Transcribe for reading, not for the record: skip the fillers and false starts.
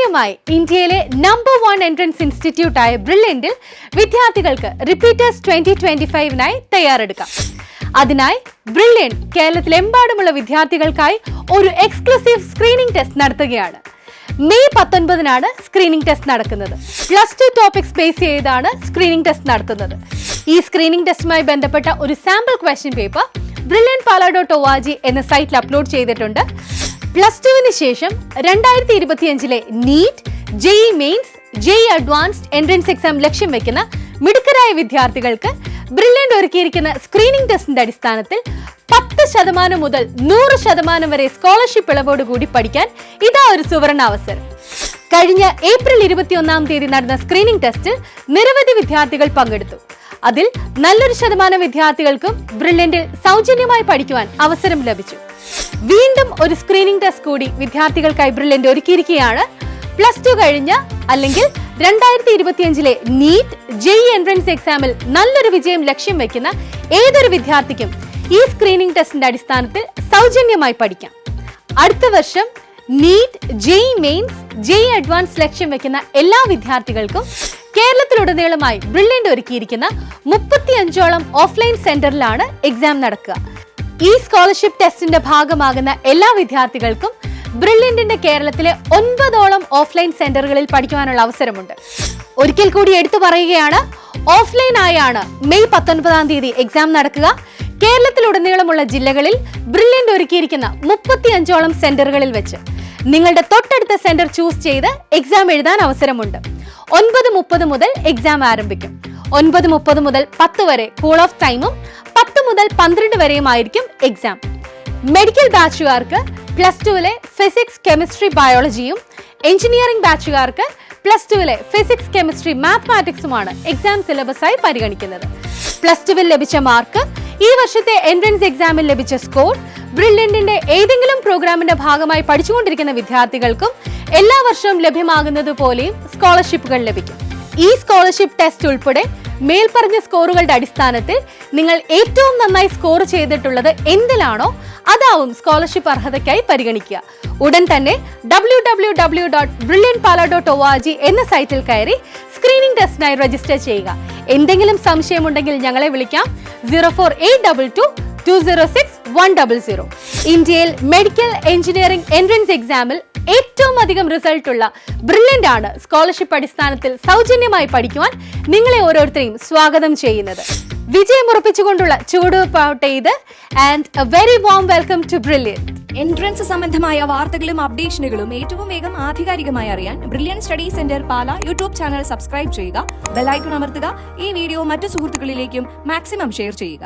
സൗജന്യമായി ഇന്ത്യയിലെ number 1 entrance ഇൻസ്റ്റിറ്റ്യൂട്ടായ ബ്രില്യന്റിൽ വിദ്യാർത്ഥികൾക്ക് റിപ്പീറ്റേഴ്സ് 2025നായി തയ്യാറെടുക്കാം. അതിനായി ബ്രില്യന്റ് കേരളത്തിലെമ്പാടുമുള്ള വിദ്യാർത്ഥികൾക്കായി ഒരു എക്സ്ക്ലൂസീവ് സ്ക്രീനിംഗ് ടെസ്റ്റ് നടത്തുകയാണ്. മെയ് 19-നാണ് സ്ക്രീനിംഗ് ടെസ്റ്റ് നടക്കുന്നത്. +2 ടോപ്പിക്സ് ബേസ് ചെയ്താണ് സ്ക്രീനിംഗ് ടെസ്റ്റ് നടത്തുന്നത്. ഈ സ്ക്രീനിംഗ് ടെസ്റ്റുമായി ബന്ധപ്പെട്ട ഒരു സാമ്പിൾ ക്വസ്റ്റ്യൻ പേപ്പർ brilliantpala.org എന്ന സൈറ്റിൽ അപ്ലോഡ് ചെയ്തിട്ടുണ്ട്. +2-ന് ശേഷം 2025-ലെ NEET, JEE mains, JEE advanced entrance exam ലക്ഷ്യം വെക്കുന്ന മിടുക്കരായ വിദ്യാർത്ഥികൾക്ക് ബ്രില്യന്റ് ഒരുക്കിയിരിക്കുന്ന സ്ക്രീനിംഗ് ടെസ്റ്റിന്റെ അടിസ്ഥാനത്തിൽ 10% മുതൽ 100% വരെ സ്കോളർഷിപ്പ് ഇളവോടുകൂടി പഠിക്കാൻ ഇതാ ഒരു സുവർണ അവസരം. കഴിഞ്ഞ ഏപ്രിൽ 21-ാം തീയതി നടന്ന സ്ക്രീനിംഗ് ടെസ്റ്റിൽ നിരവധി വിദ്യാർത്ഥികൾ പങ്കെടുത്തു. അതിൽ നല്ലൊരു ശതമാനം വിദ്യാർത്ഥികൾക്കും ബ്രില്യന്റിൽ സൗജന്യമായി പഠിക്കുവാൻ അവസരം ലഭിച്ചു. വീണ്ടും ഒരു സ്ക്രീനിംഗ് ടെസ്റ്റ് കൂടി വിദ്യാർത്ഥികൾക്കായി ബ്രില്യന്റ് ഒരുക്കിയിരിക്കുകയാണ്. +2 കഴിഞ്ഞ അല്ലെങ്കിൽ 2025-ലെ നീറ്റ്, JEE എൻട്രൻസ് എക്സാമിൽ നല്ലൊരു വിജയം ലക്ഷ്യം വെക്കുന്ന ഏതൊരു വിദ്യാർത്ഥിക്കും ഈ സ്ക്രീനിംഗ് ടെസ്റ്റിന്റെ അടിസ്ഥാനത്തിൽ സൗജന്യമായി പഠിക്കാം. അടുത്ത വർഷം NEET, JEE mains, JEE advance ലക്ഷ്യം വെക്കുന്ന എല്ലാ വിദ്യാർത്ഥികൾക്കും കേരളത്തിലുടനീളമായി ബ്രില്യന്റ് ഒരുക്കിയിരിക്കുന്ന 35ഓളം ഓഫ്ലൈൻ സെന്ററിലാണ് എക്സാം നടക്കുക. ഈ സ്കോളർഷിപ്പ് ടെസ്റ്റിന്റെ ഭാഗമാകുന്ന എല്ലാ വിദ്യാർത്ഥികൾക്കും ബ്രില്യന്റിന്റെ കേരളത്തിലെ 9ഓളം ഓഫ്ലൈൻ സെന്ററുകളിൽ പഠിക്കുവാനുള്ള അവസരമുണ്ട്. ഒരിക്കൽ കൂടി എടുത്തു പറയുകയാണ്, ഓഫ്ലൈൻ ആയാണ് മെയ് 19-ാം തീയതി എക്സാം നടക്കുക. കേരളത്തിലുടനീളമുള്ള ജില്ലകളിൽ ബ്രില്യന്റ് ഒരുക്കിയിരിക്കുന്ന 35ഓളം സെന്ററുകളിൽ വെച്ച് നിങ്ങളുടെ തൊട്ടടുത്ത സെന്റർ ചൂസ് ചെയ്ത് എക്സാം എഴുതാൻ അവസരമുണ്ട്. 9:30 മുതൽ എക്സാം ആരംഭിക്കും. 9:30 മുതൽ 10 വരെ കൂൾ ഓഫ് ടൈമും 10 മുതൽ 12 വരെയുമായിരിക്കും എക്സാം. മെഡിക്കൽ ബാച്ചുകാർക്ക് +2-ലെ ഫിസിക്സ്, കെമിസ്ട്രി, ബയോളജിയും, എഞ്ചിനീയറിംഗ് ബാച്ചുകാർക്ക് +2-ലെ ഫിസിക്സ്, കെമിസ്ട്രി, മാത്തമാറ്റിക്സുമാണ് എക്സാം സിലബസായി പരിഗണിക്കുന്നത്. +2-ൽ ലഭിച്ച മാർക്ക്, ഈ വർഷത്തെ എൻട്രൻസ് എക്സാമിൽ ലഭിച്ച സ്കോർ, ബ്രില്യന്റിന്റെ ഏതെങ്കിലും പ്രോഗ്രാമിന്റെ ഭാഗമായി പഠിച്ചുകൊണ്ടിരിക്കുന്ന വിദ്യാർത്ഥികൾക്കും എല്ലാ വർഷവും ലഭ്യമാകുന്നത് പോലെയും സ്കോളർഷിപ്പുകൾ ലഭിക്കും. ഈ സ്കോളർഷിപ്പ് ടെസ്റ്റ് ഉൾപ്പെടെ മേൽപ്പറഞ്ഞ സ്കോറുകളുടെ അടിസ്ഥാനത്തിൽ നിങ്ങൾ ഏറ്റവും നന്നായി സ്കോർ ചെയ്തിട്ടുള്ളത് എന്തിലാണോ അതാവും സ്കോളർഷിപ്പ് അർഹതയ്ക്കായി പരിഗണിക്കുക. ഉടൻ തന്നെ www.brilliantpala.org എന്ന സൈറ്റിൽ കയറി സ്ക്രീനിംഗ് ടെസ്റ്റിനായി രജിസ്റ്റർ ചെയ്യുക. എന്തെങ്കിലും സംശയമുണ്ടെങ്കിൽ ഞങ്ങളെ വിളിക്കാം 04822206100. ഇന്ത്യയിൽ മെഡിക്കൽ, എഞ്ചിനീയറിംഗ് എൻട്രൻസ് എക്സാമിൽ ഏറ്റവും അധികം റിസൾട്ടുള്ള ബ്രില്യന്റ് ആണ് സ്കോളർഷിപ്പ് അടിസ്ഥാനത്തിൽ സൗജന്യമായി പഠിക്കുവാൻ നിങ്ങളെ ഓരോരുത്തരെയും സ്വാഗതം ചെയ്യുന്നത്. വിജയം ഉറപ്പിച്ചുകൊണ്ടുള്ള ചുവടുവെപ്പാവട്ടെ ഇത്. And a very warm welcome to brilliant. Entrance സംബന്ധമായ വാർത്തകളും അപ്ഡേഷനുകളും ഏറ്റവും വേഗം ആധികാരികമായി അറിയാൻ brilliant study centre Pala YouTube channel subscribe ചെയ്യുക, ബെൽ ഐക്കൺ അമർത്തുക, ഈ വീഡിയോ മറ്റു സുഹൃത്തുക്കളിലേക്കും മാക്സിമം ഷെയർ ചെയ്യുക.